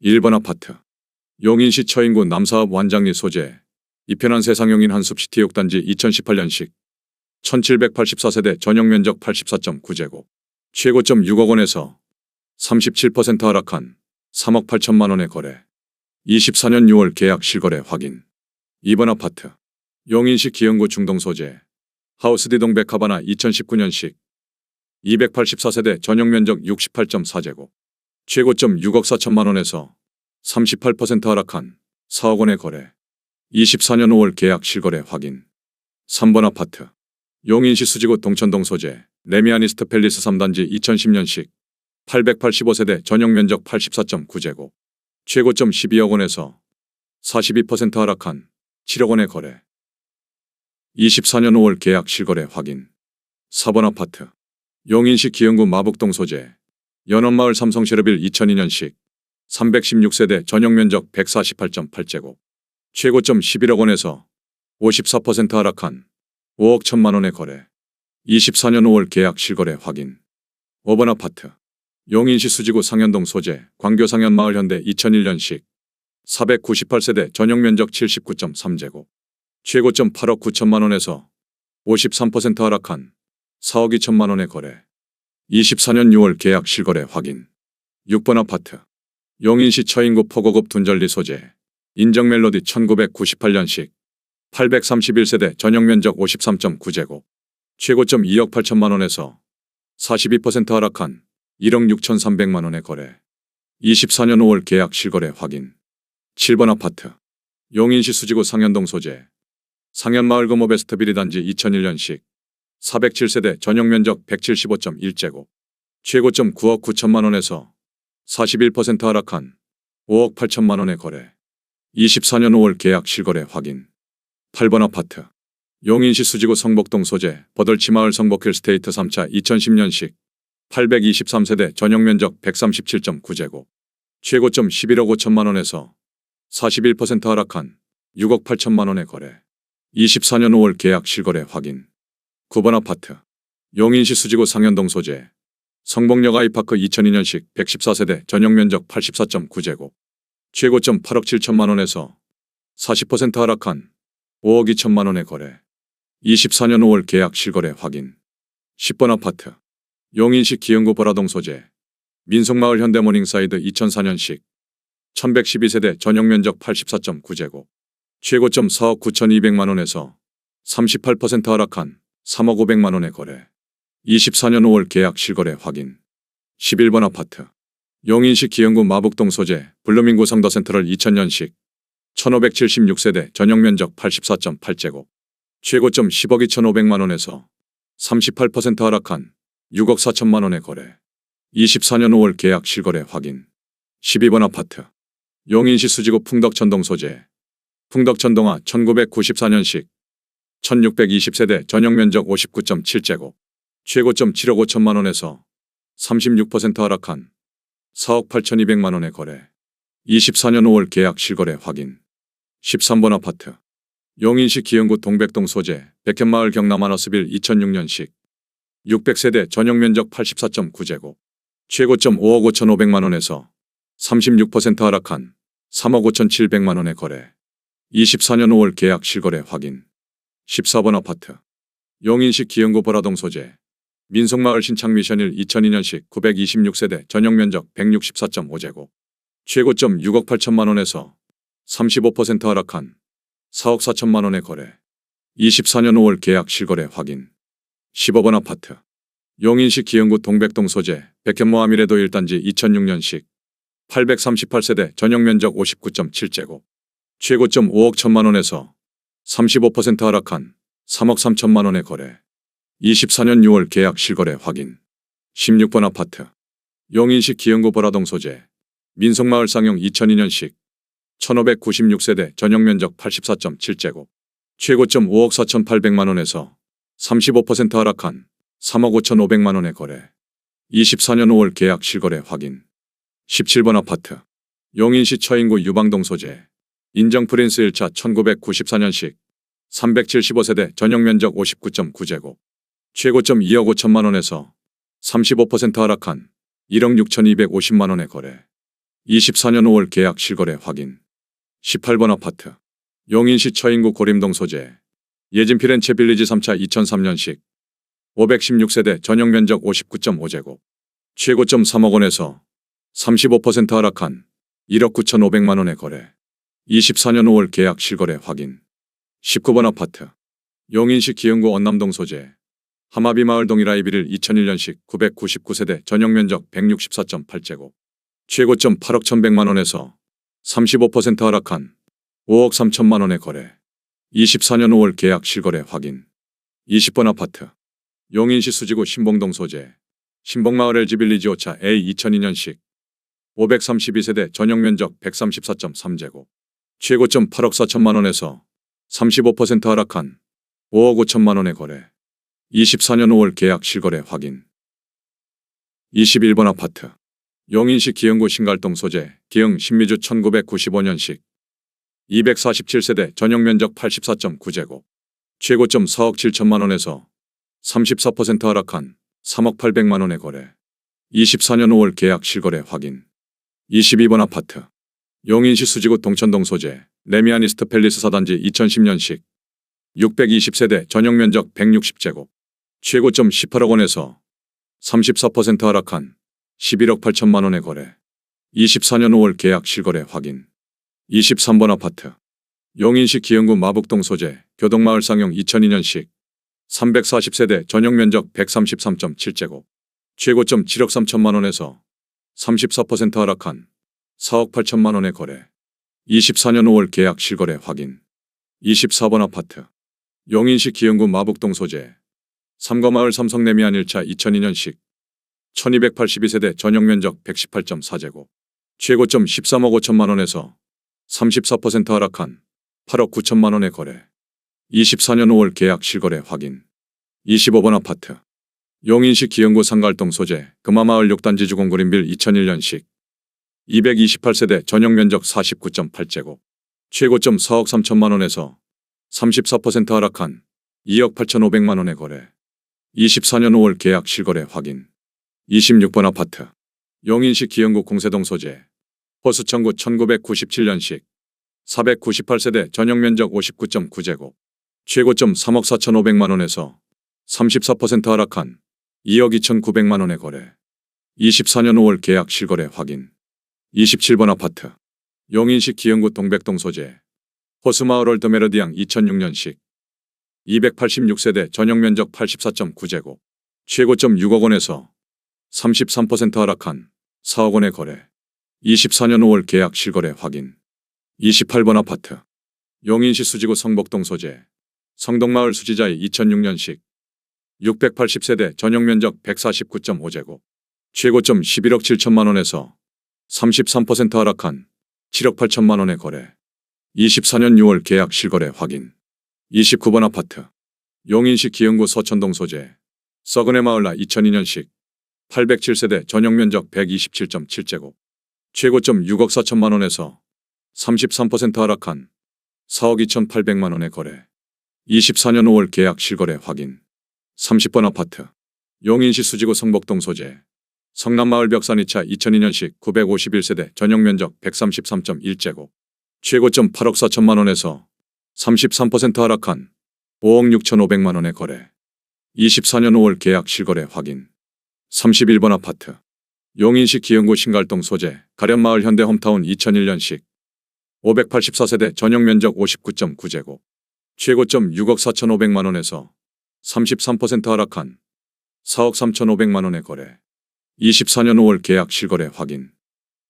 1번 아파트. 용인시 처인구 남사업 완장리 소재. 이편한 세상용인 한숲시티 6단지 2018년식. 1784세대 전용면적 84.9제곱. 최고점 6억 원에서 37% 하락한 3억 8천만 원에 거래. 24년 6월 계약 실거래 확인. 2번 아파트. 용인시 기흥구 중동 소재. 하우스디동 백화바나 2019년식. 284세대 전용면적 68.4제곱. 최고점 6억 4천만 원에서 38% 하락한 4억 원에 거래. 24년 5월 계약 실거래 확인. 3번 아파트. 용인시 수지구 동천동 소재. 레미아니스트 팰리스 3단지 2010년식. 885세대 전용면적 84.9제곱. 최고점 12억 원에서 42% 하락한 7억 원에 거래. 24년 5월 계약 실거래 확인. 4번 아파트. 용인시 기흥구 마북동 소재. 연원마을 삼성셰르빌 2002년식. 316세대 전용면적 148.8제곱. 최고점 11억 원에서 54% 하락한 5억 1천만 원에 거래. 24년 5월 계약 실거래 확인. 5번 아파트. 용인시 수지구 상현동 소재. 광교 상현마을 현대 2001년식. 498세대 전용면적 79.3제곱. 최고점 8억 9천만 원에서 53% 하락한 4억 2천만 원에 거래. 24년 6월 계약 실거래 확인. 6번 아파트. 용인시 처인구 포고급 둔절리 소재. 인정멜로디 1998년식. 831세대 전용면적 53.9제곱. 최고점 2억 8천만 원에서 42% 하락한 1억 6천3백만 원에 거래. 24년 5월 계약 실거래 확인. 7번 아파트. 용인시 수지구 상현동 소재. 상현마을 금호베스트 비리단지 2001년식. 407세대 전용면적 175.1제곱. 최고점 9억 9천만 원에서 41% 하락한 5억 8천만 원에 거래. 24년 5월 계약 실거래 확인. 8번 아파트. 용인시 수지구 성복동 소재. 버덜치마을 성복힐 스테이트 3차 2010년식. 823세대 전용면적 137.9제곱. 최고점 11억 5천만 원에서 41% 하락한 6억 8천만 원에 거래. 24년 5월 계약 실거래 확인. 9번 아파트. 용인시 수지구 상현동 소재. 성복역 아이파크 2002년식 114세대 전용면적 84.9제곱. 최고점 8억 7천만 원에서 40% 하락한 5억 2천만 원에 거래. 24년 5월 계약 실거래 확인. 10번 아파트. 용인시 기흥구 보라동 소재. 민속마을 현대모닝사이드 2004년식. 1112세대 전용면적 84.9제곱. 최고점 4억 9,200만 원에서 38% 하락한 3억 5백만 원에 거래. 24년 5월 계약 실거래 확인. 11번 아파트. 용인시 기흥구 마북동 소재. 블루밍구 성더센트럴 2000년식. 1576세대 전용면적 84.8제곱. 최고점 10억 2,500만 원에서 38% 하락한 6억 4천만 원에 거래. 24년 5월 계약 실거래 확인. 12번 아파트. 용인시 수지구 풍덕천동 소재. 풍덕천동아 1994년식. 1620세대 전용면적 59.7제곱. 최고점 7억 5천만 원에서 36% 하락한 4억 8,200만 원에 거래. 24년 5월 계약 실거래 확인. 13번 아파트. 용인시 기흥구 동백동 소재. 백현마을 경남하너스빌 2006년식. 600세대 전용면적 84.9제곱. 최고점 5억 5,500만 원에서 36% 하락한 3억 5,700만 원에 거래. 24년 5월 계약 실거래 확인. 14번 아파트. 용인시 기흥구 보라동 소재. 민속마을 신창미션일 2002년식 926세대 전용면적 164.5제곱. 최고점 6억 8천만 원에서 35% 하락한 4억 4천만 원에 거래. 24년 5월 계약 실거래 확인. 15번 아파트. 용인시 기흥구 동백동 소재. 백현모아미레도 1단지 2006년식. 838세대 전용면적 59.7제곱. 최고점 5억 1천만 원에서 35% 하락한 3억 3천만 원에 거래. 24년 6월 계약 실거래 확인. 16번 아파트. 용인시 기흥구 보라동 소재. 민속마을 상용 2002년식. 1596세대 전용면적 84.7제곱. 최고점 5억 4,800만 원에서 35% 하락한 3억 5,500만 원에 거래. 24년 5월 계약 실거래 확인. 17번 아파트. 용인시 처인구 유방동 소재. 인정 프린스 1차 1994년식. 375세대 전용면적 59.9제곱. 최고점 2억 5천만 원에서 35% 하락한 1억 6,250만 원에 거래. 24년 5월 계약 실거래 확인. 18번 아파트. 용인시 처인구 고림동 소재. 예진피렌체 빌리지 3차 2003년식. 516세대 전용면적 59.5제곱. 최고점 3억 원에서 35% 하락한 1억 9,500만 원에 거래. 24년 5월 계약 실거래 확인. 19번 아파트. 용인시 기흥구 언남동 소재. 하마비마을 동일아이 빌릴 2001년식 999세대 전용면적 164.8제곱. 최고점 8억 1,100만 원에서 35% 하락한 5억 3천만 원에 거래. 24년 5월 계약 실거래 확인. 20번 아파트. 용인시 수지구 신봉동 소재. 신봉마을 LG 빌리지 5차 A 2002년식 532세대 전용면적 134.3제곱. 최고점 8억 4천만 원에서 35% 하락한 5억 5천만 원에 거래. 24년 5월 계약 실거래 확인. 21번 아파트. 용인시 기흥구 신갈동 소재. 기흥 신미주 1995년식 247세대 전용면적 84.9제곱. 최고점 4억 7천만 원에서 34% 하락한 3억 800만 원에 거래. 24년 5월 계약 실거래 확인. 22번 아파트. 용인시 수지구 동천동 소재. 레미아니스트 팰리스 4단지 2010년식 620세대 전용면적 160제곱. 최고점 18억 원에서 34% 하락한 11억 8천만 원에 거래. 24년 5월 계약 실거래 확인. 23번 아파트. 용인시 기흥구 마북동 소재. 교동마을 상용 2002년식 340세대 전용면적 133.7제곱. 최고점 7억 3천만 원에서 34% 하락한 4억 8천만 원에 거래. 24년 5월 계약 실거래 확인. 24번 아파트. 용인시 기흥구 마북동 소재. 삼거마을 삼성레미안 1차 2002년식 1282세대 전용면적 118.4제곱. 최고점 13억 5천만 원에서 34% 하락한 8억 9천만 원에 거래. 24년 5월 계약 실거래 확인. 25번 아파트. 용인시 기흥구 상갈동 소재. 금화마을 6단지 주공그린빌 2001년식 228세대 전용면적 49.8제곱. 최고점 4억 3천만 원에서 34% 하락한 2억 8,500만 원에 거래. 24년 5월 계약 실거래 확인. 26번 아파트. 용인시 기흥구 공세동 소재. 호수천구 1997년식 498세대 전용면적 59.9제곱. 최고점 3억 4,500만 원에서 34% 하락한 2억 2,900만 원에 거래. 24년 5월 계약 실거래 확인. 27번 아파트. 용인시 기흥구 동백동 소재. 호수마을 올드메르디앙 2006년식 286세대 전용면적 84.9제곱. 최고점 6억 원에서 33% 하락한 4억 원에 거래. 24년 5월 계약 실거래 확인. 28번 아파트. 용인시 수지구 성복동 소재. 성동마을 수지자이 2006년식 680세대 전용면적 149.5제곱. 최고점 11억 7천만 원에서 33% 하락한 7억 8천만 원에 거래. 24년 6월 계약 실거래 확인. 29번 아파트. 용인시 기흥구 서천동 소재. 서근해 마을라 2002년식 807세대 전용면적 127.7제곱. 최고점 6억 4천만 원에서 33% 하락한 4억 2,800만 원에 거래. 24년 5월 계약 실거래 확인. 30번 아파트. 용인시 수지구 성복동 소재. 성남마을 벽산 2차 2002년식 951세대 전용면적 133.1제곱. 최고점 8억 4천만 원에서 33% 하락한 5억 6,500만 원에 거래. 24년 5월 계약 실거래 확인. 31번 아파트. 용인시 기흥구 신갈동 소재. 가련마을 현대홈타운 2001년식 584세대 전용면적 59.9제곱. 최고점 6억 4,500만 원에서 33% 하락한 4억 3,500만 원에 거래. 24년 5월 계약 실거래 확인.